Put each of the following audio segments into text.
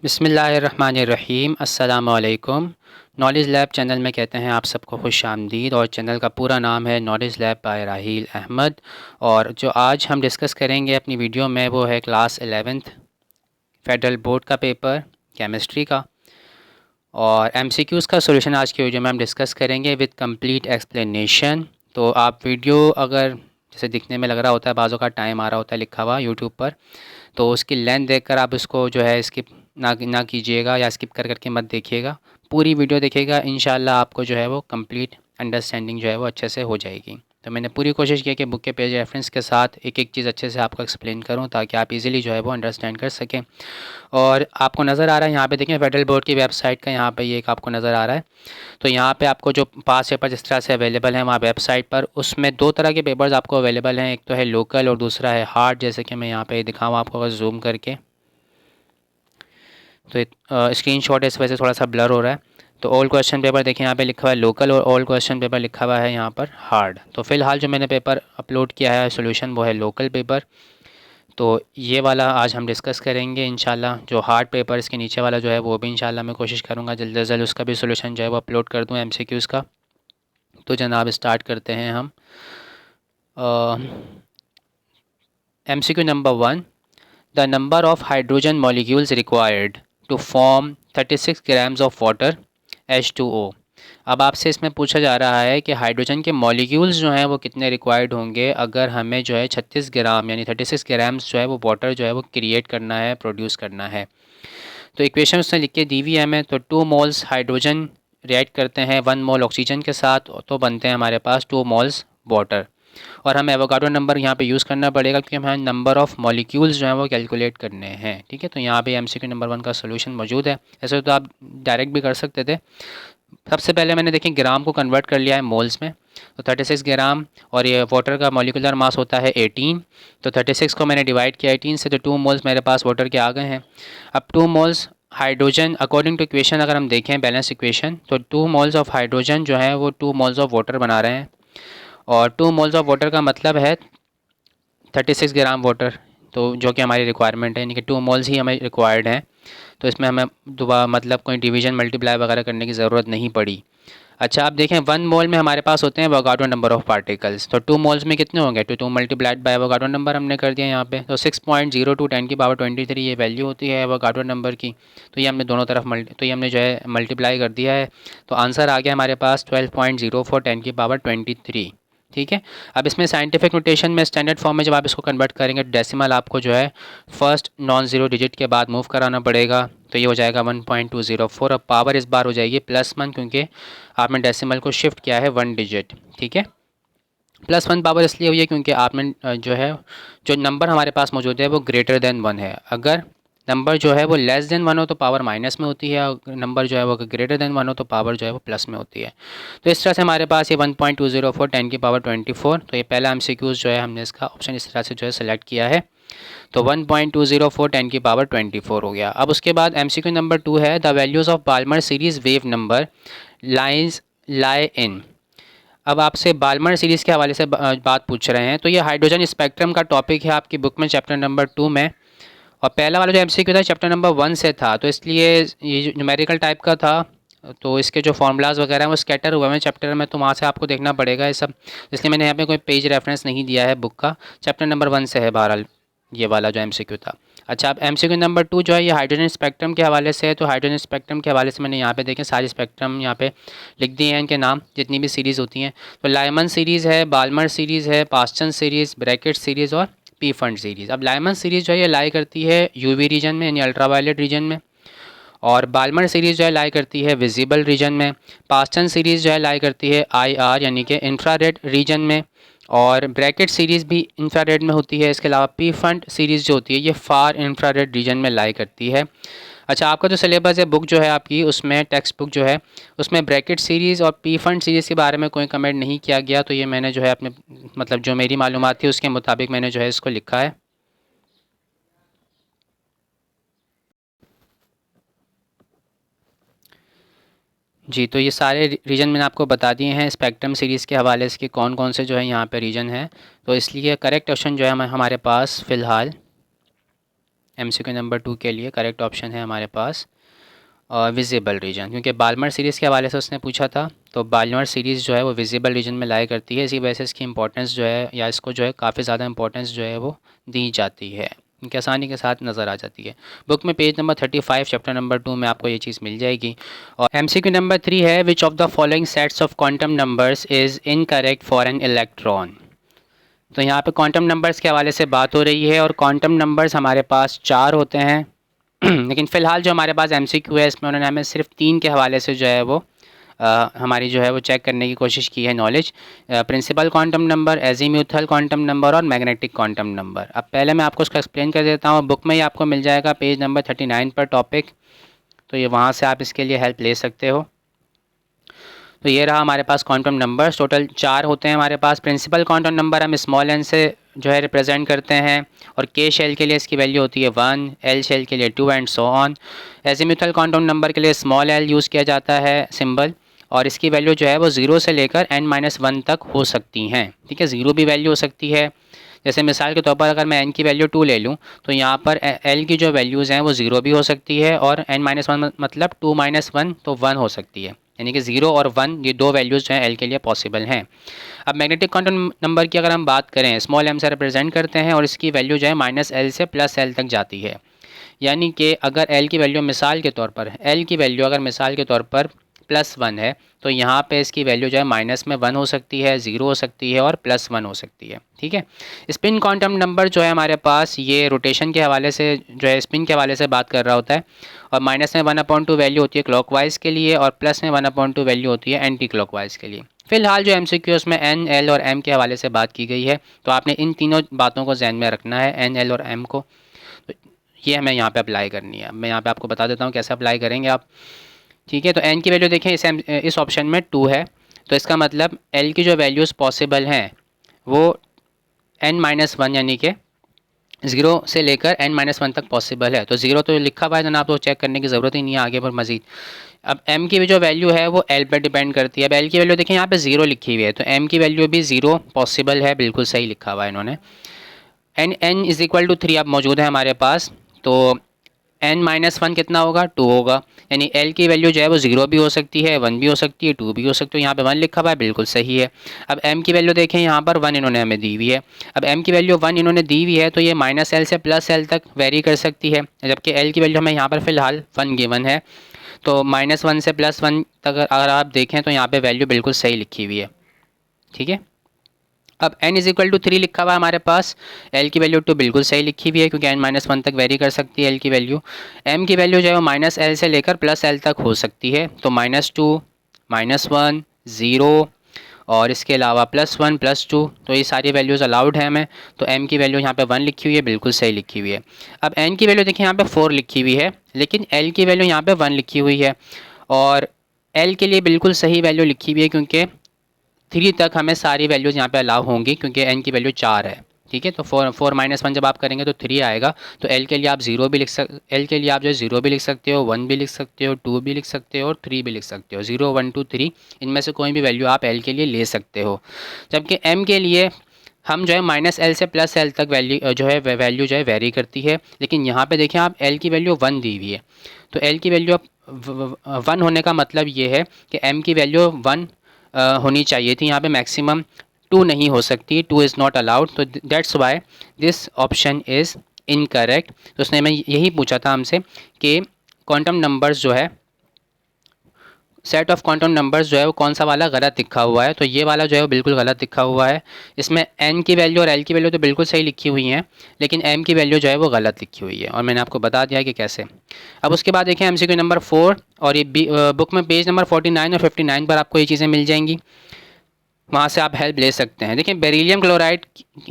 बिस्मिल्लाहिर्रहमानिर्रहीम अस्सलामुअलैकुम। Knowledge lab channel में कहते हैं आप सबको खुश आमदीद। और चैनल का पूरा नाम है नॉलेज लैब बाय राहील अहमद। और जो आज हम डिस्कस करेंगे अपनी वीडियो में वो है क्लास 11th फेडरल बोर्ड का पेपर केमिस्ट्री का। और एमसीक्यूज़ का सॉल्यूशन आज की वीडियो में हम डिस्कस करेंगे विद कंप्लीट एक्सप्लेनेशन। तो आप वीडियो अगर जैसे दिखने में लग रहा होता है, बाज़ों का टाइम आ रहा होता है लिखा हुआ यूट्यूब पर, तो उसकी लेंथ देखकर आप उसको जो है स्किप ना कीजिएगा या स्किप करके मत देखिएगा। पूरी वीडियो देखिएगा, इंशाल्लाह आपको जो है वो कंप्लीट अंडरस्टैंडिंग जो है वो अच्छे से हो जाएगी। तो मैंने पूरी कोशिश की कि बुक के पेज रेफरेंस के साथ एक एक चीज़ अच्छे से आपको एक्सप्लेन करूं ताकि आप इजीली जो है वो अंडरस्टैंड कर सकें। और आपको नज़र आ रहा है यहाँ पे, देखें फेडरल बोर्ड की वेबसाइट का यहाँ पे ये एक आपको नज़र आ रहा है। तो यहाँ पे आपको जो पास पेपर जिस तरह से अवेलेबल हैं वहाँ वेबसाइट पर, उसमें दो तरह के पेपर्स आपको अवेलेबल हैं। एक तो है लोकल और दूसरा है हार्ड। जैसे कि मैं यहाँ पे दिखाऊँ आपको अगर जूम करके, तो स्क्रीनशॉट इस वजह से थोड़ा सा ब्लर हो रहा है। तो ऑल क्वेश्चन पेपर देखें यहाँ पे लिखा हुआ है लोकल और ऑल क्वेश्चन पेपर लिखा हुआ है यहाँ पर हार्ड। तो फ़िलहाल जो मैंने पेपर अपलोड किया है सोल्यूशन वो है लोकल पेपर। तो ये वाला आज हम डिस्कस करेंगे इंशाल्लाह। जो हार्ड पेपर इसके नीचे वाला जो है वो भी इंशाल्लाह मैं कोशिश करूँगा जल्द से जल्द उसका भी सोल्यूशन जो है वो अपलोड कर दूँ एमसीक्यूज़ का। तो जनाब स्टार्ट करते हैं हम। MCQ number 1, the number of hydrogen molecules required to form 36 grams of water H2O। अब आपसे इसमें पूछा जा रहा है कि हाइड्रोजन के मॉलिक्यूल्स जो हैं वो कितने रिक्वायर्ड होंगे अगर हमें जो है 36 ग्राम यानी 36 ग्राम्स जो है वो वाटर जो है वो क्रिएट करना है, प्रोड्यूस करना है। तो इक्वेशन उसने लिख के दी हुई है हमें। तो 2 मोल्स हाइड्रोजन रिएक्ट करते हैं 1 मोल ऑक्सीजन के साथ, तो बनते हैं हमारे पास 2 मोल्स वाटर। और हमें एवोगाड्रो नंबर यहाँ पे यूज़ करना पड़ेगा क्योंकि हमें नंबर ऑफ़ मॉलिक्यूल्स जो हैं वो कैलकुलेट करने हैं। ठीक है, तो यहाँ पे एमसीक्यू नंबर 1 का सोल्यूशन मौजूद है। ऐसे तो आप डायरेक्ट भी कर सकते थे। सबसे पहले मैंने देखिए ग्राम को कन्वर्ट कर लिया है मोल्स में। तो 36 ग्राम, और ये वाटर का मॉलिकुलर मास होता है 18। तो 36 को मैंने डिवाइड किया 18 से, तो 2 मोल्स मेरे पास वाटर के आ गए हैं। अब 2 moles hydrogen according to equation अगर हम देखें बैलेंस इक्वेशन, तो 2 मोल्स ऑफ हाइड्रोजन जो है वो 2 मोल्स ऑफ वाटर बना रहे हैं। और 2 मोल्स ऑफ वाटर का मतलब है 36 ग्राम वाटर, तो जो कि हमारी रिक्वायरमेंट है, यानी कि 2 मोल्स ही हमें रिक्वायर्ड हैं। तो इसमें हमें दोबारा मतलब कोई डिवीजन मल्टीप्लाई वगैरह करने की ज़रूरत नहीं पड़ी। अच्छा, आप देखें 1 मोल में हमारे पास होते हैं एवोगाड्रो नंबर ऑफ़ पार्टिकल्स। तो 2 मोल्स में कितने होंगे, तो 2 मल्टीप्लाइड बाय एवोगाड्रो नंबर हमने कर दिया यहाँ पे। तो 6.02 10 की पावर 23 ये वैल्यू होती है एवोगाड्रो नंबर की। तो ये हमने दोनों तरफ तो ये हमने जो है मल्टीप्लाई कर दिया है। तो आंसर आ गया हमारे पास 12.04 10 की पावर 23। ठीक है। अब इसमें साइंटिफिक नोटेशन में स्टैंडर्ड फॉर्म में जब आप इसको कन्वर्ट करेंगे तो डेसिमल आपको जो है फर्स्ट नॉन ज़ीरो डिजिट के बाद मूव कराना पड़ेगा। तो ये हो जाएगा 1.204। अब पावर इस बार हो जाएगी +1 क्योंकि आपने डेसिमल को शिफ्ट किया है 1 डिजिट। ठीक है, +1 पावर इसलिए हुई है क्योंकि आपने जो है जो नंबर हमारे पास मौजूद है वो ग्रेटर देन 1 है। अगर नंबर जो है वो लेस देन 1 हो तो पावर माइनस में होती है, और नंबर जो है वो ग्रेटर देन 1 हो तो पावर जो है वो प्लस में होती है। तो इस तरह से हमारे पास ये 1.204 10 की पावर 24। तो ये पहला एमसीक्यूज़ जो है हमने इसका ऑप्शन इस तरह से जो है सेलेक्ट किया है। तो 1.204 10 की पावर 24 हो गया। अब उसके बाद एमसीक्यू नंबर 2 है the values of Balmer series wave number lines lie in. अब आपसे बाल्मर सीरीज़ के हवाले से बात पूछ रहे हैं। तो ये हाइड्रोजन स्पेक्ट्रम का टॉपिक है आपकी बुक में चैप्टर नंबर 2 में। और पहला वाला जो एमसीक्यू था चैप्टर नंबर 1 से था, तो इसलिए ये जो न्यूमेरिकल टाइप का था, तो इसके जो फार्मूलाज वगैरह हैं वो स्कैटर हुए हैं चैप्टर में, तो वहाँ से आपको देखना पड़ेगा ये सब। इसलिए मैंने यहाँ पे कोई पेज रेफरेंस नहीं दिया है बुक का। चैप्टर नंबर 1 से है बहरहाल ये वाला जो एमसीक्यू था। अच्छा, अब एमसीक्यू नंबर 2 जो है ये हाइड्रोजन स्पेक्ट्रम के हवाले से है। तो हाइड्रोजन स्पेक्ट्रम के हवाले से मैंने यहाँ पे देखें सारे स्पेक्ट्रम यहाँ पे लिख दिए हैं, इनके नाम जितनी भी सीरीज़ होती हैं। तो लाइमन सीरीज़ है, बाल्मर सीरीज़ है, पास्टन सीरीज़, ब्रैकेट सीरीज़ और पी फंड सीरीज़। अब लाइमन सीरीज़ जो है ये लाई करती है यूवी रीजन में यानी अल्ट्रावायलेट रीजन में, और बाल्मर सीरीज़ जो है लाई करती है विजिबल रीजन में। पास्टन सीरीज़ जो है लाई करती है आईआर यानी कि इंफ्रारेड रीजन में, और ब्रैकेट सीरीज़ भी इंफ्रारेड में होती है। इसके अलावा पी फंड सीरीज़ जो होती है ये फार इंफ्रारेड रीजन में लाई करती है। अच्छा, आपका जो सिलेबस है बुक जो है आपकी, उसमें टेक्स्ट बुक जो है उसमें ब्रैकेट सीरीज़ और पी फंड सीरीज़ के बारे में कोई कमेंट नहीं किया गया। तो ये मैंने जो है अपने मतलब जो मेरी मालूमात थी उसके मुताबिक मैंने जो है इसको लिखा है। जी, तो ये सारे रीजन मैंने आपको बता दिए हैं स्पेक्ट्रम सीरीज़ के हवाले से कि कौन कौन से जो है यहाँ पे रीजन है। तो इसलिए करेक्ट ऑप्शन जो है हमारे पास फ़िलहाल MCQ नंबर 2 के लिए करेक्ट ऑप्शन है हमारे पास विजिबल रीजन, क्योंकि बाल्मर सीरीज़ के हवाले से उसने पूछा था। तो बाल्मर सीरीज़ जो है वो विजिबल रीजन में लाई करती है, इसी वजह से इसकी इंपॉर्टेंस जो है या इसको जो है काफ़ी ज़्यादा इंपॉर्टेंस जो है वो दी जाती है, क्योंकि आसानी के साथ नज़र आ जाती है। बुक में पेज नंबर 35 चैप्टर नंबर 2 में आपको ये चीज़ मिल जाएगी। और MCQ नंबर 3 है, विच of the following sets of quantum numbers is incorrect for an electron. तो यहाँ पे क्वांटम नंबर्स के हवाले से बात हो रही है और क्वांटम नंबर्स हमारे पास 4 होते हैं लेकिन फ़िलहाल जो हमारे पास MCQ है इसमें उन्होंने हमें सिर्फ 3 के हवाले से जो है वो हमारी जो है वो चेक करने की कोशिश की है knowledge. Principal quantum number, azimuthal quantum number और मैग्नेटिक क्वांटम नंबर। अब पहले मैं आपको उसका एक्सप्लेन कर देता हूँ। बुक में ही आपको मिल जाएगा पेज नंबर 39 पर टॉपिक, तो ये वहाँ से आप इसके लिए हेल्प ले सकते हो। तो ये रहा हमारे पास क्वांटम नंबर्स, टोटल 4 होते हैं हमारे पास। प्रिंसिपल क्वांटम नंबर हम स्मॉल n से जो है रिप्रेजेंट करते हैं और K शेल के लिए इसकी वैल्यू होती है 1, L शेल के लिए 2 and so on. Azimuthal quantum number के लिए स्मॉल l यूज़ किया जाता है सिंबल, और इसकी वैल्यू जो है वो 0 से लेकर n-1 तक हो सकती हैं। ठीक है, 0 भी वैल्यू हो सकती है। जैसे मिसाल के तौर पर अगर मैं n की वैल्यू 2 ले लूँ तो यहाँ पर l की जो वैल्यूज़ हैं वो 0 भी हो सकती है, और n-1 मतलब 2 - 1 तो 1 हो सकती है, यानी कि 0 और 1 ये दो वैल्यूज़ जो हैं L के लिए पॉसिबल हैं। अब मैग्नेटिक क्वांटम नंबर की अगर हम बात करें, स्मॉल m से रिप्रेजेंट करते हैं और इसकी वैल्यू जो है -L से +L तक जाती है। यानी कि अगर L की वैल्यू मिसाल के तौर पर L की वैल्यू अगर मिसाल के तौर पर +1 है तो यहाँ पे इसकी वैल्यू जो है -1 हो सकती है, 0 हो सकती है और +1 हो सकती है। ठीक है, स्पिन क्वांटम नंबर जो है हमारे पास ये रोटेशन के हवाले से जो है स्पिन के हवाले से बात कर रहा होता है, और -1/2 वैल्यू होती है क्लॉकवाइज के लिए और +1/2 वैल्यू होती है एंटी क्लॉकवाइज के लिए। फिलहाल जो MCQ में N, L और M के हवाले से बात की गई है, तो आपने इन तीनों बातों को जहन में रखना है, N, L और M को। तो ये हमें यहाँ पे अप्लाई करनी है। मैं यहाँ पे आपको बता देता हूँ कैसे अप्लाई करेंगे आप। ठीक है, तो n की वैल्यू देखें इस ऑप्शन में 2 है, तो इसका मतलब l की जो वैल्यूज़ पॉसिबल हैं वो n-1 यानी कि 0 से लेकर n-1 तक पॉसिबल है। तो 0 तो लिखा हुआ है जनाब, तो चेक करने की ज़रूरत ही नहीं है आगे पर मज़ीद। अब m की जो वैल्यू है वो l पर डिपेंड करती है। अब l की वैल्यू देखें यहाँ पे 0 लिखी हुई है, तो m की वैल्यू भी 0 पॉसिबल है, बिल्कुल सही लिखा हुआ है इन्होंने। n = 3 अब मौजूद है हमारे पास, तो n-1 कितना होगा, 2 होगा। यानी l की वैल्यू जो है वो 0 भी हो सकती है, 1 भी हो सकती है, 2 भी हो सकती है। यहाँ पे 1 लिखा हुआ है, बिल्कुल सही है। अब m की वैल्यू देखें, यहाँ पर 1 इन्होंने हमें दी हुई है। अब m की वैल्यू 1 इन्होंने दी हुई है तो ये -L से +L तक वेरी कर सकती है, जबकि l की वैल्यू हमें यहाँ पर फ़िलहाल 1 गिवन है। तो -1 से +1 तक अगर आप देखें तो यहाँ पर वैल्यू बिल्कुल सही लिखी हुई है। ठीक है, अब n = 3 लिखा हुआ है हमारे पास, l की वैल्यू 2 बिल्कुल सही लिखी हुई है क्योंकि n-1 तक वेरी कर सकती है l की वैल्यू। m की वैल्यू जो है वो -L से लेकर +L तक हो सकती है, तो -2, -1, 0 और इसके अलावा +1, +2, तो ये सारी वैल्यूज़ अलाउड है हमें। तो m की वैल्यू यहाँ पे 1 लिखी हुई है, बिल्कुल सही लिखी हुई है। अब n की वैल्यू देखिए यहाँ पे 4 लिखी हुई है, लेकिन l की वैल्यू यहाँ पे 1 लिखी हुई है, और l के लिए बिल्कुल सही वैल्यू लिखी हुई है क्योंकि 3 तक हमें सारी वैल्यूज़ यहाँ पे अलाउ होंगी क्योंकि n की वैल्यू 4 है। ठीक है, तो 4 - 1 जब आप करेंगे तो 3 आएगा। तो l के लिए आप 0 भी l के लिए आप जो है 0 भी लिख सकते हो, 1 भी लिख सकते हो, 2 भी लिख सकते हो और 3 भी लिख सकते हो। 0, 1, 2, 3 इनमें से कोई भी वैल्यू आप l के लिए ले सकते हो। जबकि m के लिए हम जो है -L से +L तक वैल्यू जो है वेरी करती है, लेकिन यहाँ पे देखें आप l की वैल्यू 1 दी हुई है, तो l की वैल्यू 1 होने का मतलब ये है कि m की वैल्यू 1 होनी चाहिए थी। यहाँ पे मैक्सिमम 2 नहीं हो सकती, 2 इज़ नॉट अलाउड, तो that's why this option is incorrect. तो उसने हमें यही पूछा था हमसे कि क्वांटम नंबर्स जो है, सेट ऑफ क्वांटम नंबर्स जो है वो कौन सा वाला गलत लिखा हुआ है, तो ये वाला जो है वो बिल्कुल गलत लिखा हुआ है। इसमें n की वैल्यू और l की वैल्यू तो बिल्कुल सही लिखी हुई हैं, लेकिन m की वैल्यू जो है वो गलत लिखी हुई है, और मैंने आपको बता दिया कि कैसे। अब उसके बाद देखें MCQ नंबर 4, और ये बुक में पेज नंबर 49 और 59 पर आपको ये चीज़ें मिल जाएंगी, वहाँ से आप हेल्प ले सकते हैं। देखिए बेरिलियम क्लोराइड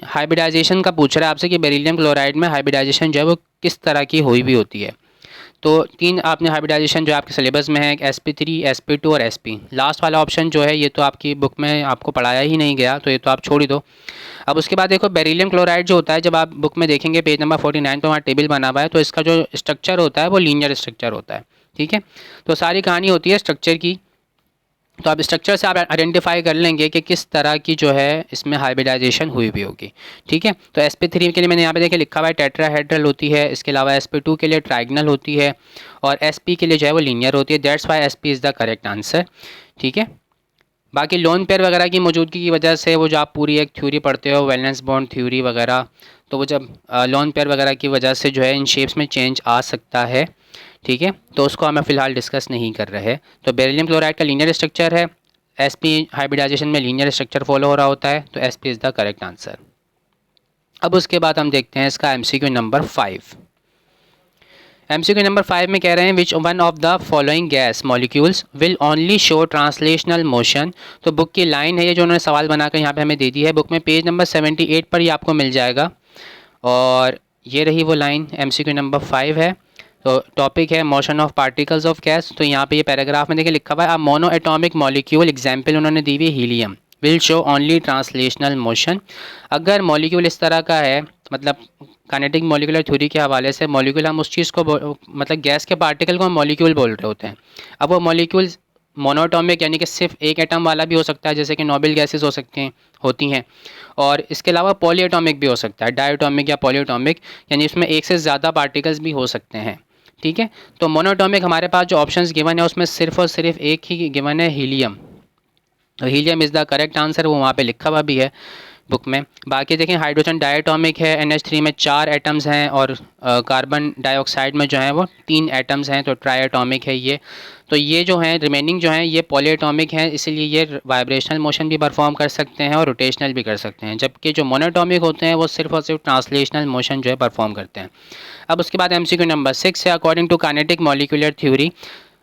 हाइब्रिडाइजेशन का पूछ रहा है आपसे कि बेरिलियम क्लोराइड में हाइब्रिडाइजेशन जो है वो किस तरह की हुई भी होती है। तो 3 आपने हाइब्रिडाइजेशन जो आपके सिलेबस में है, sp3, sp2 और sp। लास्ट वाला ऑप्शन जो है ये तो आपकी बुक में आपको पढ़ाया ही नहीं गया, तो ये तो आप छोड़ ही दो। अब उसके बाद देखो बेरिलियम क्लोराइड जो होता है, जब आप बुक में देखेंगे पेज नंबर 49 पर वहाँ टेबल बना हुआ है, तो इसका जो स्ट्रक्चर होता है वो लीनियर स्ट्रक्चर होता है। ठीक है, तो सारी कहानी होती है स्ट्रक्चर की, तो आप स्ट्रक्चर से आप आइडेंटिफाई कर लेंगे कि किस तरह की जो है इसमें हाइब्रिडाइजेशन हुई हुई होगी। ठीक है, तो sp3 के लिए मैंने यहाँ पे देखिए लिखा हुआ है टेट्राहेड्रल होती है, इसके अलावा sp2 के लिए ट्राइगनल होती है, और sp के लिए जो है वो लीनियर होती है। That's why sp is the correct answer. ठीक है, बाकी लोन पेयर वगैरह की मौजूदगी की वजह से वो जो आप पूरी एक थ्योरी पढ़ते हो वैलेंस बॉन्ड थ्योरी वगैरह, तो वो जब लोन पेयर वगैरह की वजह से जो है इन शेप्स में चेंज आ सकता है। ठीक है, तो उसको हमें फ़िलहाल डिस्कस नहीं कर रहे। तो बेरिलियम क्लोराइड का लीनियर स्ट्रक्चर है, sp हाइब्रिडाइजेशन में लीनियर स्ट्रक्चर फॉलो हो रहा होता है, तो sp is the correct answer. अब उसके बाद हम देखते हैं इसका MCQ नंबर 5। MCQ नंबर 5 में कह रहे हैं which one of the following gas molecules will only show translational motion. तो बुक की लाइन है ये जो उन्होंने सवाल बनाकर यहाँ पे हमें दे दी है, बुक में पेज नंबर 78 पर ही आपको मिल जाएगा। और ये रही वो लाइन, MCQ नंबर 5 है। तो टॉपिक है motion of particles of gas. तो यहाँ पे ये पैराग्राफ में देखिए लिखा हुआ है, मोनो एटॉमिक मॉलिक्यूल एग्जाम्पल उन्होंने दी हुई है helium will show only translational motion. अगर मॉलिक्यूल इस तरह का है, मतलब काइनेटिक मॉलिक्यूलर थ्योरी के हवाले से मॉलिक्यूल हम उस चीज़ को मतलब गैस के पार्टिकल को हम मॉलिक्यूल बोल रहे होते हैं। अब वो मॉलिक्यूल मोनोटॉमिक यानी कि सिर्फ एक एटम वाला भी हो सकता है, जैसे कि नोबल गैसेस हो सकते हैं होती हैं, और इसके अलावा पॉलीएटॉमिक भी हो सकता है, डायटॉमिक या पॉलीएटॉमिक, यानी इसमें एक से ज़्यादा पार्टिकल्स भी हो सकते हैं। ठीक है, तो मोनोटॉमिक हमारे पास जो ऑप्शंस गिवन है उसमें सिर्फ और सिर्फ एक ही गिवन है, हीलियम। तो helium is the correct answer, वो वहाँ पे लिखा हुआ भी है बुक में। बाकी देखें हाइड्रोजन डायटॉमिक है, NH3 में 4 एटम्स हैं, और कार्बन डाइऑक्साइड में जो है वो 3 एटम्स हैं, तो ट्राइएटॉमिक है ये। तो ये जो हैं रिमेनिंग जो हैं ये पॉलीएटॉमिक हैं, इसीलिए ये वाइब्रेशनल मोशन भी परफॉर्म कर सकते हैं और रोटेशनल भी कर सकते हैं, जबकि जो मोनोटॉमिक होते हैं वो सिर्फ और सिर्फ ट्रांसलेशनल मोशन जो है परफॉर्म करते हैं। अब उसके बाद MCQ नंबर 6 है, according to kinetic molecular theory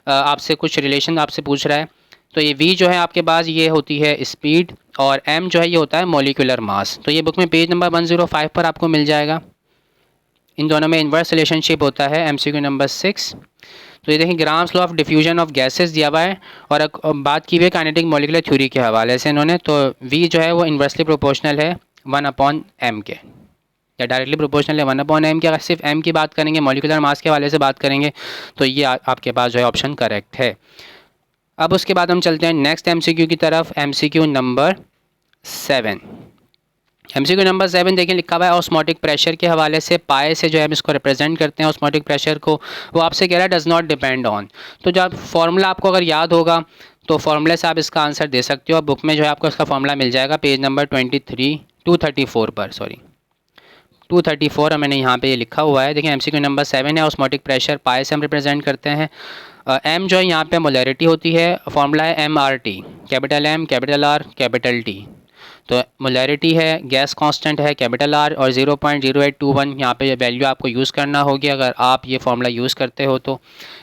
आपसे कुछ रिलेशन आपसे पूछ रहा है। तो ये V जो है आपके पास ये होती है स्पीड, और M जो है ये होता है मॉलिक्यूलर मास। तो ये बुक में पेज नंबर 105 पर आपको मिल जाएगा। इन दोनों में इन्वर्स रिलेशनशिप होता है। MCQ नंबर 6, तो ये देखें grams law of diffusion of gases दिया हुआ है, और बात की हुई है काइनेटिक मॉलिक्यूलर थ्योरी के हवाले से इन्होंने। तो V जो है वो इन्वर्सली प्रोपोर्शनल है 1/m के, या डायरेक्टली प्रोपोर्शनल है 1/m के। अगर सिर्फ M की बात करेंगे, मॉलिक्यूलर मास के हवाले से बात करेंगे, तो ये आपके पास जो है ऑप्शन करेक्ट है। अब उसके बाद हम चलते हैं नेक्स्ट MCQ की तरफ, MCQ नंबर 7। MCQ नंबर 7 देखिए लिखा हुआ है ऑस्मोटिक प्रेशर के हवाले से, पाए से जो है हम इसको रिप्रेजेंट करते हैं ऑस्मोटिक प्रेशर को। वो आपसे कह रहा है डज़ नॉट डिपेंड ऑन। तो जब फार्मूला आपको अगर याद होगा तो फार्मूले से आप इसका आंसर दे सकते हो। बुक में जो है आपको इसका फार्मूला मिल जाएगा पेज नंबर 234 पर, सॉरी 234 मैंने यहाँ पे ये लिखा हुआ है। देखिए MCQ नंबर 7 है, ऑस्मोटिक प्रेशर पाए से हम रिप्रेजेंट करते हैं। M जो है यहाँ पे मोलैरिटी होती है, फार्मूला है MRT, capital M capital R capital T। तो मोलैरिटी है, गैस कांस्टेंट है कैपिटल R, और 0.0821 यहाँ पे वैल्यू आपको यूज़ करना होगी अगर आप ये फार्मूला यूज़ करते हो। तो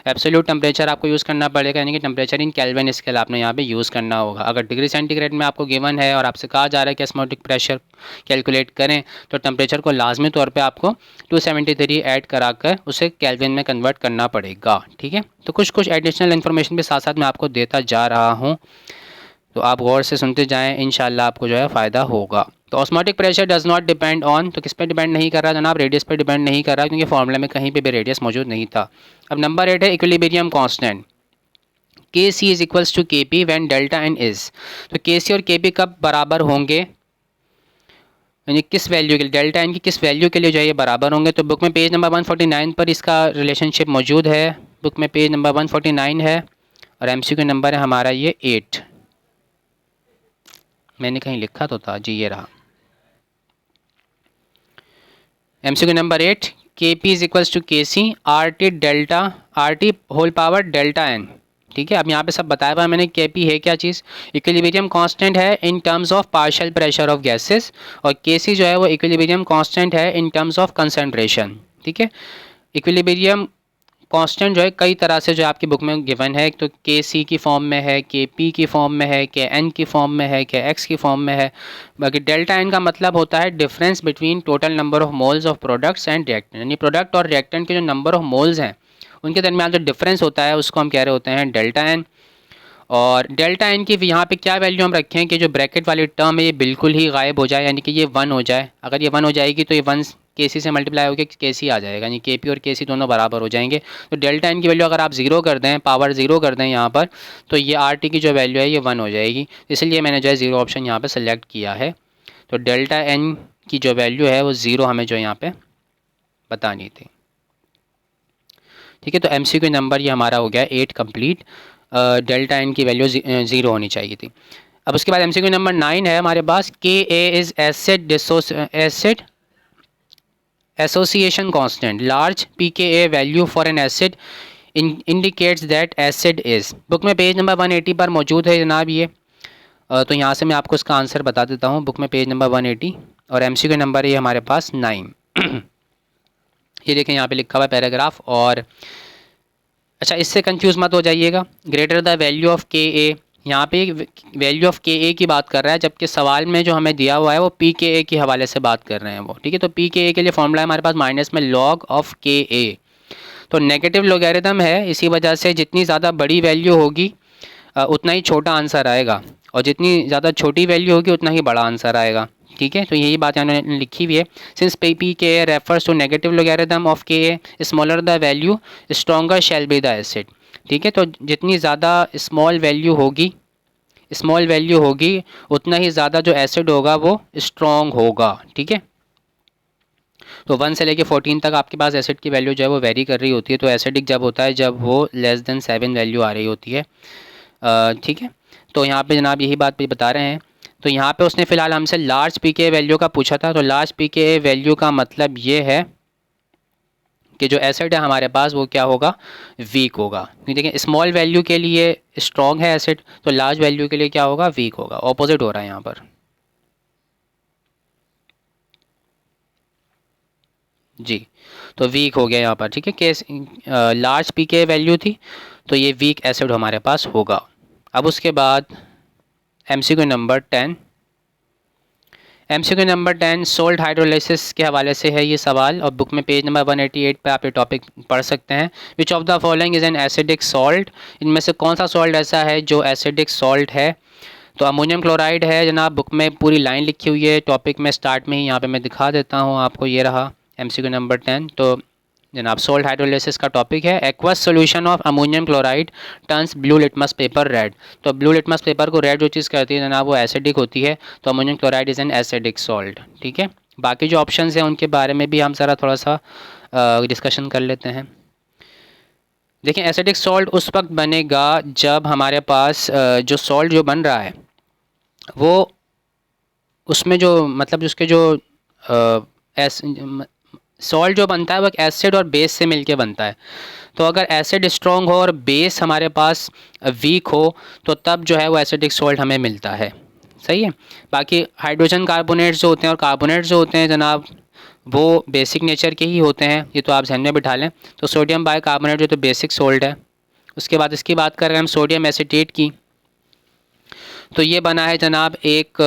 एब्सोल्यूट टेम्परेचर आपको यूज़ करना पड़ेगा, यानी कि टेम्परेचर इन केल्विन स्केल आपने यहाँ पे यूज़ करना होगा। अगर डिग्री सेंटीग्रेड में आपको गिवन है और आपसे कहा जा रहा है कि ऑस्मोटिक प्रेशर कैलकुलेट करें, तो टेम्परेचर को लाजमी तौर पर आपको 273 ऐड कराकर उसे केल्विन में कन्वर्ट करना पड़ेगा। ठीक है, तो कुछ एडिशनल इन्फॉर्मेशन भी साथ साथ मैं आपको देता जा रहा हूँ, तो आप गौर से सुनते जाएं, इंशाल्लाह आपको जो है फ़ायदा होगा। तो osmotic pressure does not depend on, तो किस पे डिपेंड नहीं कर रहा जनाब, रेडियस पे डिपेंड नहीं कर रहा, क्योंकि फॉर्मूले में कहीं पे भी रेडियस मौजूद नहीं था। अब नंबर 8 है equilibrium constant, Kc is equals to Kp when delta N is. तो Kc और Kp कब बराबर होंगे, यानी किस वैल्यू के लिए, डेल्टा एन की किस वैल्यू के लिए जो है ये बराबर होंगे। तो बुक में पेज नंबर 149 पर इसका रिलेशनशिप मौजूद है। बुक में पेज नंबर 149 है, और MCQ नंबर है हमारा ये 8। मैंने कहीं लिखा तो था जी, ये रहा MCQ number 8, Kp is equals to Kc RT delta RT whole power delta n। ठीक है, अब यहाँ पे सब बताया हुआ मैंने। Kp है क्या चीज़, इक्विलिब्रियम कांस्टेंट है in terms of partial pressure of gases, और Kc जो है वो इक्विलिब्रियम कांस्टेंट है इन टर्म्स ऑफ कंसंट्रेशन। ठीक है, इक्विलिब्रियम कांस्टेंट जो है कई तरह से जो आपकी बुक में गिवन है, तो Kc की फॉर्म में है, Kp की फॉर्म में है, Kn की फॉर्म में है, Kx की फॉर्म में है। बाकी डेल्टा n का मतलब होता है difference between total number of moles of products and reactant, यानी प्रोडक्ट और रिएक्टेंट के जो नंबर ऑफ मोल्स हैं उनके दरमियान जो डिफरेंस होता है उसको हम कह रहे होते हैं डेल्टा n। और डेल्टा n की यहाँ पे क्या वैल्यू हम रखें कि जो ब्रैकेट वाली टर्म है ये बिल्कुल ही गायब हो जाए, यानी कि ये 1 हो जाए। अगर ये 1 हो जाएगी तो ये 1 KC से मल्टीप्लाई होकर KC आ जाएगा, यानी KP और KC दोनों बराबर हो जाएंगे। तो डेल्टा एन की वैल्यू अगर आप 0 कर दें, पावर 0 कर दें यहाँ पर, तो ये RT की जो वैल्यू है ये 1 हो जाएगी। इसलिए मैंने जो है 0 ऑप्शन यहाँ पर सेलेक्ट किया है। तो डेल्टा एन की जो वैल्यू है वो 0 हमें जो यहाँ पर बतानी थी। ठीक है, तो MCQ नंबर ये हमारा हो गया 8 कंप्लीट। डेल्टा एन की वैल्यू 0 होनी चाहिए थी। अब उसके बाद MCQ नंबर 9 है हमारे पास, KA is acid association constant, large pKa value for an acid indicates that acid is. Book में पेज नंबर 180 पर मौजूद है जनाब ये। तो यहाँ से मैं आपको इसका आंसर बता देता हूँ। बुक में पेज नंबर 180 और MCQ नंबर है हमारे पास 9। ये देखें यहाँ पे लिखा हुआ है पैराग्राफ। और अच्छा, इससे कंफ्यूज मत हो जाइएगा। Greater the value of KA, यहाँ पे वैल्यू ऑफ KA की बात कर रहा है, जबकि सवाल में जो हमें दिया हुआ है वो pKa के हवाले से बात कर रहे हैं वो। ठीक है, तो pKa के लिए फॉर्मूला है हमारे पास माइनस में log ऑफ KA। तो नेगेटिव लॉगरिथम है, इसी वजह से जितनी ज़्यादा बड़ी वैल्यू होगी उतना ही छोटा आंसर आएगा, और जितनी ज़्यादा छोटी वैल्यू होगी उतना ही बड़ा आंसर आएगा। ठीक है, तो यही बात यहाँ लिखी हुई है। Since pKa refers to negative logarithm of KA, smaller the value stronger shall be the acid. ठीक है, तो जितनी ज़्यादा स्मॉल वैल्यू होगी उतना ही ज़्यादा जो एसिड होगा वो स्ट्रॉन्ग होगा। ठीक है, तो 1 से लेके 14 तक आपके पास एसिड की वैल्यू जो है वो वेरी कर रही होती है। तो एसिडिक जब होता है जब वो लेस देन 7 वैल्यू आ रही होती है। ठीक है, तो यहाँ पे जनाब यही बात भी बता रहे हैं। तो यहाँ पे उसने फ़िलहाल हमसे लार्ज pKa वैल्यू का पूछा था। तो लार्ज pKa वैल्यू का मतलब ये है कि जो एसिड है हमारे पास वो क्या होगा, वीक होगा। क्योंकि देखिए स्मॉल वैल्यू के लिए स्ट्रॉन्ग है एसिड, तो लार्ज वैल्यू के लिए क्या होगा, वीक होगा। ऑपोजिट हो रहा है यहाँ पर। जी, तो वीक हो गया यहाँ पर। ठीक है, केस लार्ज pKa वैल्यू थी तो ये वीक एसिड हमारे पास होगा। अब उसके बाद MCQ number 10। MCQ number 10 salt hydrolysis के हवाले से है ये सवाल, और बुक में पेज नंबर 188 पे आप ये टॉपिक पढ़ सकते हैं। Which of the following is an acidic salt, इनमें से कौन सा सॉल्ट ऐसा है जो एसिडिक सॉल्ट है। तो अमोनियम क्लोराइड है जनाब। बुक में पूरी लाइन लिखी हुई है, टॉपिक में स्टार्ट में ही यहाँ पे मैं दिखा देता हूँ आपको। ये रहा MCQ नंबर 10। तो जनाब सोल्ट हाइड्रोलाइसिस का टॉपिक है, aqueous solution of ammonium chloride turns blue litmus paper red. तो ब्लू लिटमस पेपर को रेड जो चीज़ करती है जनाब वो एसिडिक होती है। तो ammonium chloride is an acidic salt. ठीक है, बाकी जो ऑप्शंस हैं उनके बारे में भी हम ज़रा थोड़ा सा डिस्कशन कर लेते हैं। देखिए एसिडिक सॉल्ट उस वक्त बनेगा जब हमारे पास जो सॉल्ट जो बन रहा है वो उसमें जो मतलब उसके जो सॉल्ट जो बनता है वो एक एसिड और बेस से मिलके बनता है। तो अगर एसिड स्ट्रॉन्ग हो और बेस हमारे पास वीक हो तो तब जो है वो एसिडिक सॉल्ट हमें मिलता है। सही है। बाकी हाइड्रोजन कार्बोनेट्स जो होते हैं और कार्बोनेट्स जो होते हैं जनाब वो बेसिक नेचर के ही होते हैं, ये तो आप ध्यान में बिठा लें। तो सोडियम बाइकार्बोनेट जो तो बेसिक सॉल्ट है। उसके बाद इसकी बात कर रहे हैं हम सोडियम एसीटेट की, तो ये बना है जनाब एक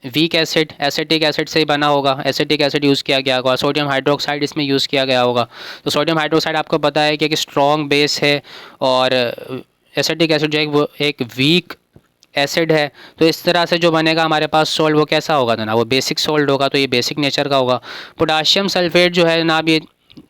वीक एसिड, एसिटिक एसिड से ही बना होगा। एसिटिक एसिड यूज़ किया गया होगा। सोडियम हाइड्रोक्साइड इसमें यूज़ किया गया होगा। तो सोडियम हाइड्रोक्साइड आपको पता है कि एक स्ट्रॉन्ग बेस है और एसिटिक एसिड जो है वो एक वीक एसिड है। तो इस तरह से जो बनेगा हमारे पास सॉल्ट वो कैसा होगा जनाब, वो बेसिक सॉल्ट होगा। तो ये बेसिक नेचर का होगा। पोटाशियम सल्फेट जो है जनाब ये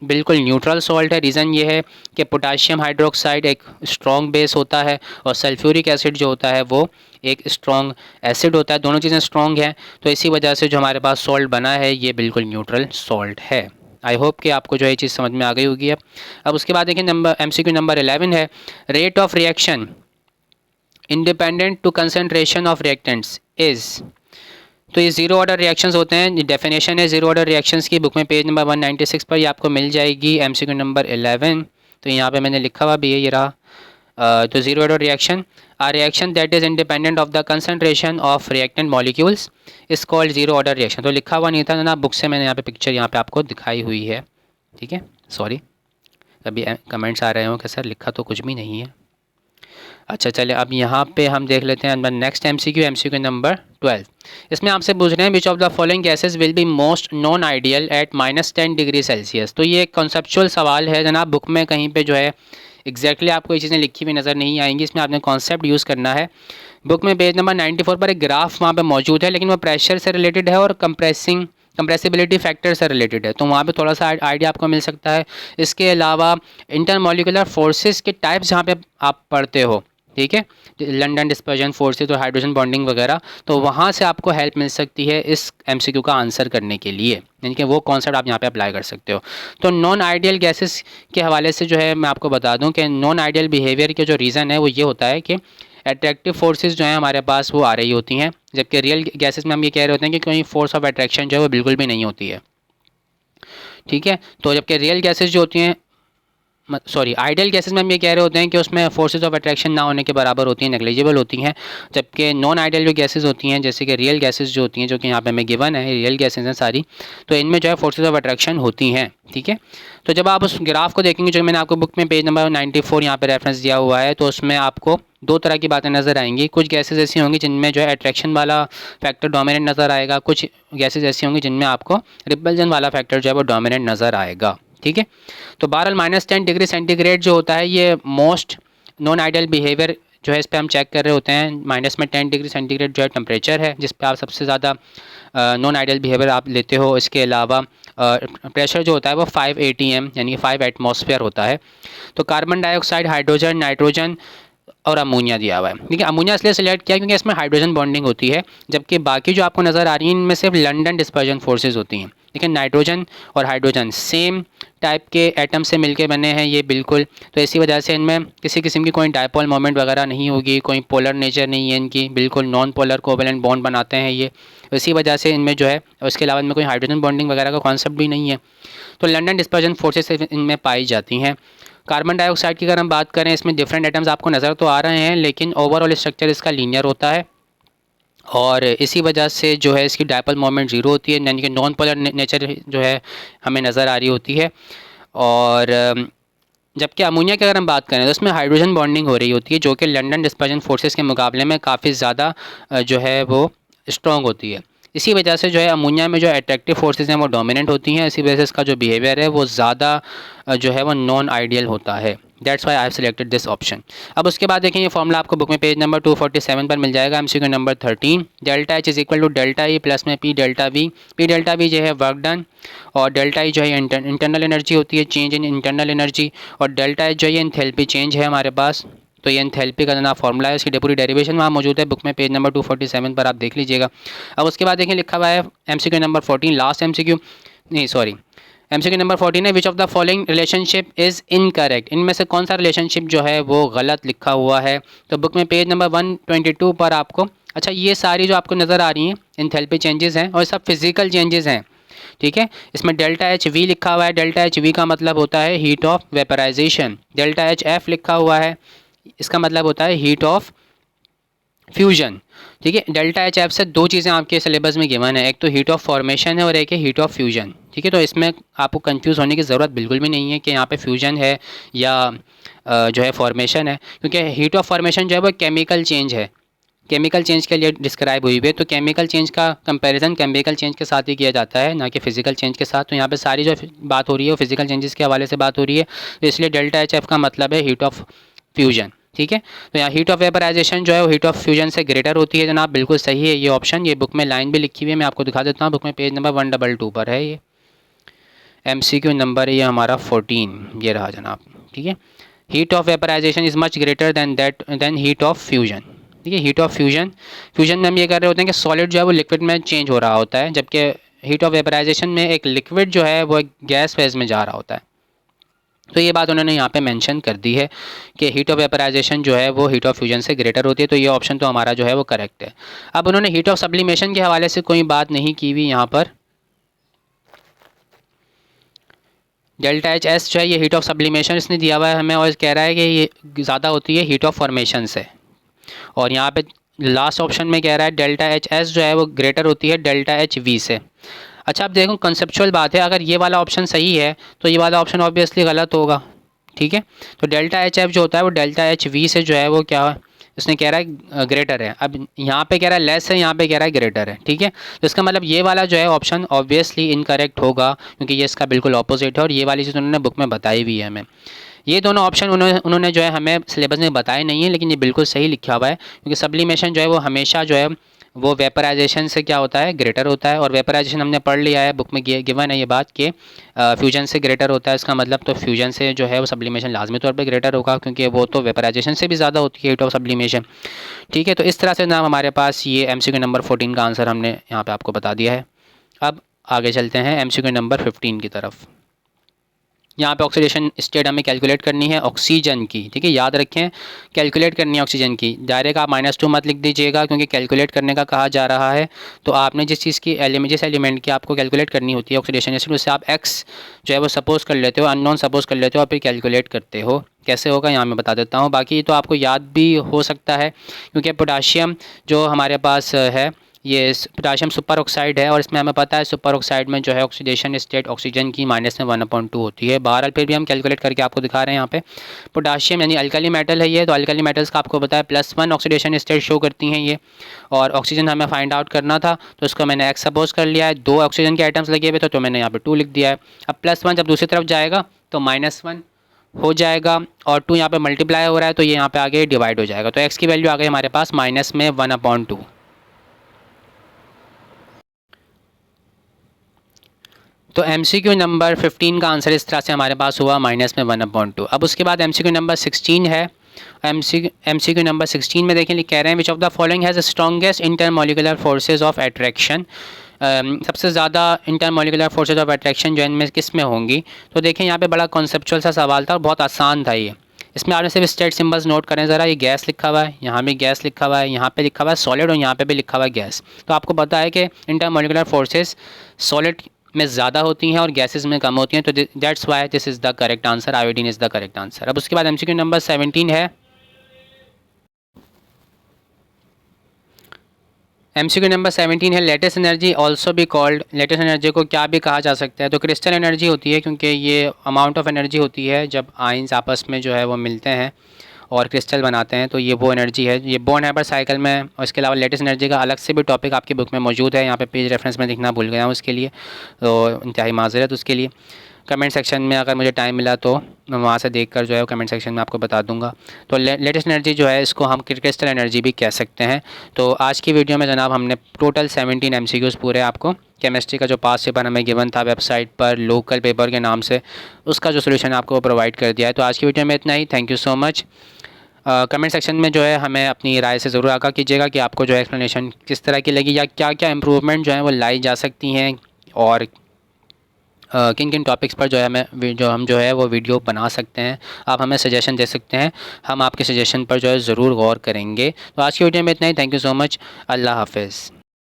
बिल्कुल न्यूट्रल सॉल्ट है। रीज़न ये है कि पोटाशियम हाइड्रोक्साइड एक स्ट्रॉन्ग बेस होता है और सल्फ्यूरिक एसिड जो होता है वो एक स्ट्रॉन्ग एसिड होता है। दोनों चीज़ें स्ट्रॉन्ग हैं, तो इसी वजह से जो हमारे पास सॉल्ट बना है ये बिल्कुल न्यूट्रल सॉल्ट है। आई होप कि आपको जो है ये चीज़ समझ में आ गई होगी। अब उसके बाद देखिए MCQ नंबर 11 है, rate of reaction independent to concentration of reactants is. तो ये ज़ीरो ऑर्डर रिएक्शंस होते हैं। डेफिनेशन है ज़ीरो ऑर्डर रिएक्शंस की, बुक में पेज नंबर 196 पर ये आपको मिल जाएगी। MCQ नंबर 11 तो यहाँ पे मैंने लिखा हुआ भी है, ये रहा। तो zero order reaction a reaction that is independent of the concentration of reactant molecules is called zero order reaction. तो लिखा हुआ नहीं था ना बुक से, मैंने यहाँ पे पिक्चर यहाँ पे आपको दिखाई हुई है। ठीक है, सॉरी अभी कमेंट्स आ रहे हो कि सर लिखा तो कुछ भी नहीं है। अच्छा चले अब यहाँ पे हम देख लेते हैं नेक्स्ट MCQ नंबर 12। इसमें आपसे पूछ रहे हैं which of the following gases will be most non ideal at -10 degree Celsius. तो ये एक कॉन्सेप्चुअल सवाल है जनाब। बुक में कहीं पे जो है एग्जैक्टली आपको ये चीज़ें लिखी हुई नज़र नहीं आएंगी, इसमें आपने कॉन्सेप्ट यूज़ करना है। बुक में पेज नंबर 94 पर एक ग्राफ वहाँ पे मौजूद है, लेकिन वो प्रेशर से रिलेटेड है और कंप्रेसिंग कंप्रेसिबिलिटी फैक्टर से रिलेटेड है, तो वहाँ पे थोड़ा सा आइडिया आपको मिल सकता है। इसके अलावा इंटरमॉलिक्यूलर फोर्सेस के टाइप्स जहाँ पे आप पढ़ते हो, ठीक है, लंदन डिस्पर्जन फोर्सेस और हाइड्रोजन बॉन्डिंग वगैरह, तो वहाँ से आपको हेल्प मिल सकती है इस एमसीक्यू का आंसर करने के लिए, यानी कि वो कॉन्सेप्ट आप यहाँ पे अप्लाई कर सकते हो। तो नॉन आइडियल गैसेस के हवाले से जो है मैं आपको बता दूँ कि नॉन आइडियल बिहेवियर के जो रीज़न है वो ये होता है कि अट्रैक्टिव फोर्सेस जो हैं हमारे पास वो आ रही होती हैं, जबकि रियल गैसेस में हम ये कह रहे होते हैं कि कोई फोर्स ऑफ अट्रैक्शन जो है वो बिल्कुल भी नहीं होती है, ठीक है। तो जबकि रियल गैसेस जो होती हैं, सॉरी, आइडियल गैसेस में हम ये कह रहे होते हैं कि उसमें फोर्सेस ऑफ अट्रैक्शन ना होने के बराबर होती हैं, नेग्लिजिबल होती हैं। जबकि नॉन आइडियल जो गैसेस होती हैं, जैसे कि रियल गैसेस जो होती हैं, जो कि यहाँ पे हमें गिवन है, रियल गैसेस हैं सारी, तो इनमें जो है फोर्सेस ऑफ अट्रैक्शन होती हैं, ठीक है। तो जब आप उस ग्राफ को देखेंगे जो मैंने आपको बुक में पेज नंबर 94 यहाँ पे रेफरेंस दिया हुआ है, तो उसमें आपको दो तरह की बातें नज़र आएंगी। कुछ गैसेस ऐसी होंगी जिनमें जो है अट्रैक्शन वाला फैक्टर डोमिनेंट नज़र आएगा, कुछ गैसेस ऐसी होंगी जिनमें आपको रिपल्जन वाला फैक्टर जो है वो डोमिनेंट नज़र आएगा, ठीक है। तो बहरहाल -10 डिग्री सेंटीग्रेड जो होता है ये मोस्ट नॉन आइडियल बिहेवियर जो है इस पर हम चेक कर रहे होते हैं। -10 डिग्री सेंटीग्रेड जो है टेम्परेचर है जिस पे आप सबसे ज़्यादा नॉन आइडियल बिहेवियर आप लेते हो। इसके अलावा प्रेशर जो होता है वो 5 atm यानी कि 5 एटमॉस्फेयर होता है। तो कार्बन डाइऑक्साइड, हाइड्रोजन, नाइट्रोजन और अमोनिया दिया हुआ है, ठीक है। अमोनिया इसलिए सिलेक्ट किया क्योंकि इसमें हाइड्रोजन बॉन्डिंग होती है, जबकि बाकी जो आपको नज़र आ रही हैं इनमें सिर्फ लंदन डिस्पर्जन फोर्सेज होती हैं, लेकिन नाइट्रोजन और हाइड्रोजन सेम टाइप के एटम से मिलके बने हैं ये बिल्कुल। तो इसी वजह से इनमें किसी किस्म की कोई डायपोल मोमेंट वगैरह नहीं होगी, कोई पोलर नेचर नहीं है इनकी, बिल्कुल नॉन पोलर कोवेलेंट बॉन्ड बनाते हैं ये। इसी वजह से इनमें जो है, उसके अलावा इनमें कोई हाइड्रोजन बॉन्डिंग वगैरह का कॉन्सेप्ट भी नहीं है। तो लंदन डिस्पर्जन फोर्सेज इनमें पाई जाती हैं। कार्बन डाइऑक्साइड की अगर हम बात करें, इसमें डिफरेंट एटम्स आपको नज़र तो आ रहे हैं, लेकिन ओवरऑल स्ट्रक्चर इसका लीनियर होता है और इसी वजह से जो है इसकी डायपोल मोमेंट ज़ीरो होती है, यानी कि नॉन पोलर नेचर जो है हमें नज़र आ रही होती है। और जबकि अमोनिया की अगर हम बात करें तो उसमें हाइड्रोजन बॉन्डिंग हो रही होती है, जो कि लंदन डिस्पर्जन फोर्सेस के मुकाबले में काफ़ी ज़्यादा जो है वो स्ट्रॉन्ग होती है। इसी वजह से जो है अमोनिया में जो अट्रैक्टिव फोर्सेस हैं वो डोमिनेंट होती हैं, इसी वजह से इसका जो बिहेवियर है वो ज़्यादा जो है वो नॉन आइडियल होता है। That's why I have selected this option. अब उसके बाद देखें, ये फॉर्मूला आपको बुक में पेज नंबर 247 पर मिल जाएगा, MCQ number 13। Delta H is equal to delta E plus में P delta V. P delta V जो है वर्क डन, और डेल्टा ई जो है इंटरनल एनर्जी होती है, चेंज इन इंटरनल एनर्जी, और डेल्टा एच जो है एंथैल्पी चेंज है हमारे पास। तो ये एंथैल्पी का जना फॉर्मूला है, इसकी पूरी डेरिवेशन वहाँ मौजूद है बुक में पेज नंबर 247 पर, आप देख लीजिएगा। अब उसके बाद देखें लिखा हुआ है एमसीक्यू नंबर 14, लास्ट एमसीक्यू, नहीं सॉरी, एमसीक्यू नंबर 14 है, विच of the following relationship is incorrect. इनमें से कौन सा रिलेशनशिप जो है वो गलत लिखा हुआ है। तो बुक में पेज नंबर 122 पर आपको, अच्छा ये सारी जो आपको नज़र आ रही हैं एंथैल्पी चेंजेस हैं और सब फिजिकल चेंजेस हैं, ठीक है। इसमें डेल्टा एच वी लिखा हुआ है, डेल्टा एच वी का मतलब होता है heat of vaporisation. Delta H F लिखा हुआ है, इसका मतलब होता है हीट ऑफ फ्यूजन, ठीक है। डेल्टा एच एफ से दो चीज़ें आपके सिलेबस में गिवन है, एक तो हीट ऑफ फॉर्मेशन है और एक है हीट ऑफ फ्यूजन, ठीक है। तो इसमें आपको कंफ्यूज होने की ज़रूरत बिल्कुल भी नहीं है कि यहाँ पे फ्यूजन है या जो है फॉर्मेशन है, क्योंकि हीट ऑफ फॉर्मेशन जो है वो केमिकल चेंज है, केमिकल चेंज के लिए डिस्क्राइब हुई हुई है। तो केमिकल चेंज का कंपैरिजन केमिकल चेंज के साथ ही किया जाता है, ना कि फिजिकल चेंज के साथ। तो यहाँ पे सारी जो बात हो रही है वो फिजिकल चेंजेस के हवाले से बात हो रही है, तो इसलिए डेल्टा एच एफ का मतलब है हीट ऑफ फ्यूजन, ठीक है। तो यहाँ हीट ऑफ वेपराइजेशन जो है वो हीट ऑफ फ्यूजन से ग्रेटर होती है जनाब, बिल्कुल सही है ये ऑप्शन। ये बुक में लाइन भी लिखी हुई है, मैं आपको दिखा देता हूँ, बुक में पेज नंबर 122 पर है ये। एमसीक्यू नंबर ये हमारा 14 ये रहा जनाब, ठीक है। Heat of vaporisation is much greater than heat of fusion, ठीक है। हीट ऑफ फ्यूजन में हम ये कर रहे होते हैं कि सॉलिड जो है वो लिक्विड में चेंज हो रहा होता है, जबकि हीट ऑफ वेपराइजेशन में एक लिक्विड जो है वो एक गैस फेज में जा रहा होता है। तो ये बात उन्होंने यहाँ पे मेंशन कर दी है कि हीट ऑफ वेपराइजेशन जो है वो हीट ऑफ फ्यूजन से ग्रेटर होती है, तो ये ऑप्शन तो हमारा जो है वो करेक्ट है। अब उन्होंने हीट ऑफ सब्लिमेशन के हवाले से कोई बात नहीं की हुई यहाँ पर। डेल्टा एच एस जो है ये हीट ऑफ सब्लिमेशन इसने दिया हुआ है हमें, और कह रहा है कि ये ज़्यादा होती है हीट ऑफ फॉर्मेशन से। और यहाँ पे लास्ट ऑप्शन में कह रहा है डेल्टा एच एस जो है वो ग्रेटर होती है डेल्टा एच वी से। अच्छा अब देखो कंसेप्चुअल बात है, अगर ये वाला ऑप्शन सही है तो ये वाला ऑप्शन ऑब्वियसली गलत होगा, ठीक है। तो डेल्टा एच एफ जो होता है वो डेल्टा एच वी से जो है वो क्या है, उसने कह रहा है ग्रेटर है। अब यहाँ पे कह रहा है लेस है, यहाँ पे कह रहा है ग्रेटर है, ठीक है। तो इसका मतलब ये वाला जो है ऑप्शन ऑब्वियसली इनकरेक्ट होगा, क्योंकि ये इसका बिल्कुल ऑपोजिट है, और ये वाली चीज़ उन्होंने बुक में बताई हुई है हमें। ये दोनों ऑप्शन उन्होंने जो है हमें सिलेबस में बताए नहीं है, लेकिन ये बिल्कुल सही लिखा हुआ है, क्योंकि सब्लिमेशन जो है वो हमेशा जो है वो वेपराइजेशन से क्या होता है, ग्रेटर होता है। और वेपराइजेशन हमने पढ़ लिया है, बुक में गिवन है ये बात कि फ्यूजन से ग्रेटर होता है। इसका मतलब तो फ्यूजन से जो है वो सब्लिमेशन लाजमी तौर पे ग्रेटर होगा, क्योंकि वो तो वेपराइजेशन से भी ज़्यादा होती है हीट ऑफ सब्लिमेशन। ठीक है, तो इस तरह से ना हमारे पास ये MCQ नंबर 14 का आंसर हमने यहाँ पे आपको बता दिया है। अब आगे चलते हैं MCQ नंबर 15 की तरफ। यहाँ पे ऑक्सीडेशन स्टेट हमें कैलकुलेट करनी है ऑक्सीजन की। ठीक है, याद रखें कैलकुलेट करनी है ऑक्सीजन की। डायरेक्ट आप -2 मत लिख दीजिएगा, क्योंकि कैलकुलेट करने का कहा जा रहा है। तो आपने जिस चीज़ की जिस एलिमेंट की आपको कैलकुलेट करनी होती है ऑक्सीडेशन स्टेट, उससे आप एक्स जो है वो सपोज़ कर लेते हो, अननोन सपोज़ कर लेते हो और फिर कैलकुलेट करते हो। कैसे होगा यहाँ मैं बता देता हूँ, बाकी तो आपको याद भी हो सकता है, क्योंकि पोटाशियम जो हमारे पास है ये पोटाशियम सुपर ऑक्साइड है, और इसमें हमें पता है सुपर ऑक्साइड में जो है ऑक्सीडेशन स्टेट ऑक्सीजन की -1/2 होती है। बहरहाल फिर भी हम कैलकुलेट करके आपको दिखा रहे हैं। यहाँ पे पोटाशियम यानी अल्कली मेटल है ये, तो अल्कली मेटल्स का आपको पता है +1 ऑक्सीडेशन स्टेट शो करती हैं ये। और ऑक्सीजन हमें फाइंड आउट करना था, तो इसको मैंने एक्स सपोज कर लिया है। 2 ऑक्सीजन के आइटम्स लगे हुए थे, तो मैंने यहाँ पर 2 लिख दिया है। अब +1 जब दूसरी तरफ जाएगा तो -1 हो जाएगा, और 2 यहाँ पे मल्टीप्लाई हो रहा है, तो ये यहाँ पे आगे डिवाइड हो जाएगा। तो एक्स की वैल्यू आ गई हमारे पास -1/2। तो MCQ नंबर 15 का आंसर इस तरह से हमारे पास हुआ -1/2। अब उसके बाद MCQ नंबर 16 है। MCQ नंबर 16 में देखें कह रहे हैं which of the following has strongest intermolecular forces of attraction. सबसे ज़्यादा इंटरमोलिकुलर फोर्सेज ऑफ अट्रैक्शन जो इनमें किस में होंगी। तो देखें यहाँ पे बड़ा कॉन्सेप्चुअल सा सवाल था और बहुत आसान था ये। इसमें आपने सिर्फ स्टेट सिंबल्स नोट करें ज़रा। ये गैस लिखा हुआ है, यहाँ भी गैस लिखा हुआ है, यहाँ पे लिखा हुआ है सॉलिड और यहाँ पे भी लिखा हुआ है गैस। तो आपको पता है कि इंटरमोलिकुलर फोर्सेस सॉलिड में ज़्यादा होती हैं और गैसेस में कम होती हैं, तो that's why this is the correct answer. Iodine is the correct answer. अब उसके बाद MCQ नंबर 17 है। MCQ नंबर 17 है लेटेस्ट एनर्जी ऑल्सो भी कॉल्ड। लेटेस्ट एनर्जी को क्या भी कहा जा सकता है, तो क्रिस्टल एनर्जी होती है, क्योंकि ये अमाउंट ऑफ एनर्जी होती है जब आयंस आपस में जो है वो मिलते हैं और क्रिस्टल बनाते हैं, तो ये वो एनर्जी है। ये बोन हाइपर साइकिल में। और इसके अलावा लेटेस्ट एनर्जी का अलग से भी टॉपिक आपकी बुक में मौजूद है, यहाँ पे पेज रेफरेंस में दिखना भूल गया हूँ उसके लिए, तो इंतहाई माज़रत उसके लिए। कमेंट सेक्शन में अगर मुझे टाइम मिला तो मैं वहाँ से देखकर जो है कमेंट सेक्शन में आपको बता दूंगा। तो लेटेस्ट एनर्जी जो है इसको हम क्रिस्टल एनर्जी भी कह सकते हैं। तो आज की वीडियो में जनाब हमने टोटल 17 MCQs पूरे आपको केमिस्ट्री का जो पास पेपर हमें गिवन था वेबसाइट पर लोकल पेपर के नाम से, उसका जो सोल्यूशन आपको प्रोवाइड कर दिया है। तो आज की वीडियो में इतना ही। Thank you so much. Comment section में जो है हमें अपनी राय से ज़रूर आगाह कीजिएगा कि आपको जो है एक्सप्लेनेशन किस तरह की लगी, या क्या क्या इम्प्रूवमेंट जो है वो लाई जा सकती हैं, और किन किन टॉपिक्स पर जो है हम जो है वो वीडियो बना सकते हैं। आप हमें सजेशन दे सकते हैं, हम आपके सजेशन पर जो है ज़रूर गौर करेंगे। तो आज की वीडियो में इतना ही। Thank you so much. अल्लाह हाफ़िज़।